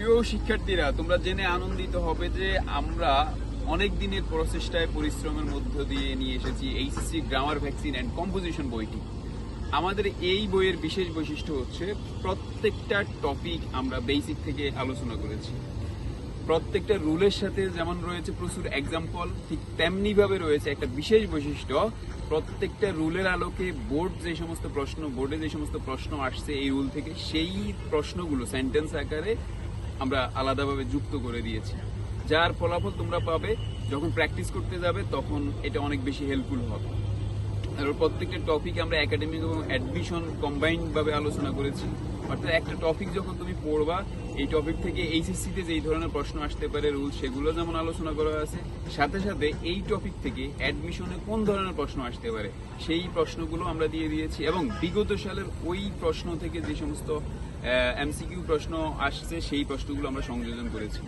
প্রিয় শিক্ষার্থীরা, তোমরা জেনে আনন্দিত হবে যে আমরা অনেক দিনের প্রচেষ্টায় পরিশ্রমের মধ্য দিয়ে নিয়ে এসেছি HSC grammar vaccine and composition বইটি। আমাদের এই বইয়ের বিশেষ বৈশিষ্ট্য হচ্ছে প্রত্যেকটা টপিক আমরা বেসিক থেকে আলোচনা করেছি। প্রত্যেকটা রুলের সাথে যেমন রয়েছে প্রচুর এক্সাম্পল, ঠিক তেমনিভাবে রয়েছে একটা বিশেষ বৈশিষ্ট্য। প্রত্যেকটা রুলের আলোকে বোর্ডে যে সমস্ত প্রশ্ন আসছে এই রুল থেকে, সেই প্রশ্নগুলো সেন্টেন্স আকারে আমরা আলাদাভাবে যুক্ত করে দিয়েছি, যার ফলাফল তোমরা পাবে যখন প্র্যাকটিস করতে যাবে, তখন এটা অনেক বেশি হেল্পফুল হবে। আর প্রত্যেকটা টপিক আমরা একাডেমিক এবং অ্যাডমিশন কম্বাইন্ড ভাবে আলোচনা করেছি। অর্থাৎ একটা টপিক যখন তুমি পড়বা, এই টপিক থেকে এইচএসসিতে যেই ধরনের প্রশ্ন আসতে পারে রুল, সেগুলো যেমন আলোচনা করা আছে, সাথে সাথে এই টপিক থেকে অ্যাডমিশনে কোন ধরনের প্রশ্ন আসতে পারে সেই প্রশ্নগুলো আমরা দিয়ে দিয়েছি। এবং বিগত সালের ওই প্রশ্ন থেকে যে সমস্ত এমসিকিউ প্রশ্ন আসছে সেই প্রশ্নগুলো আমরা সংযোজন করেছি।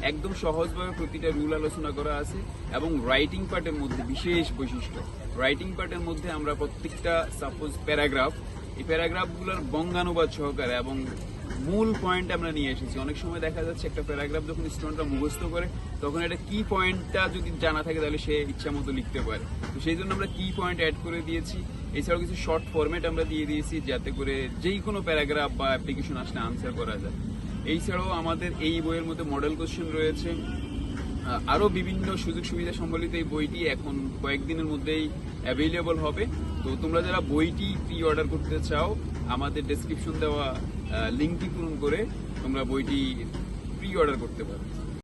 একদম সহজভাবে প্রতিটা রুল আলোচনা করা আছে। এবং রাইটিং পার্টের মধ্যে বিশেষ বৈশিষ্ট্য, রাইটিং পার্টের মধ্যে আমরা প্রত্যেকটা সাপোজ প্যারাগ্রাফ, এই প্যারাগ্রাফগুলোর বঙ্গানুবাদ সহকারে এবং মূল পয়েন্ট আমরা নিয়ে এসেছি। অনেক সময় দেখা যাচ্ছে একটা প্যারাগ্রাফ যখন স্টুডেন্টরা মুখস্থ করে, তখন এটা কি পয়েন্টটা যদি জানা থাকে তাহলে সে ইচ্ছা মতো লিখতে পারে। তো সেই জন্য আমরা কি পয়েন্ট অ্যাড করে দিয়েছি। এছাড়াও কিছু শর্ট ফরম্যাট আমরা দিয়ে দিয়েছি, যাতে করে যেই কোনো প্যারাগ্রাফ বা অ্যাপ্লিকেশন আসলে আনসার করা যায়। এছাড়াও আমাদের এই বইয়ের মধ্যে মডেল কোশ্চেন রয়েছে। আরও বিভিন্ন সুযোগ সুবিধা সম্বলিত এই বইটি এখন কয়েকদিনের মধ্যেই অ্যাভেলেবল হবে। তো তোমরা যারা বইটি প্রি অর্ডার করতে চাও, আমাদের ডেসক্রিপশন দেওয়া লিঙ্কটি পূরণ করে তোমরা বইটি প্রি অর্ডার করতে পারো।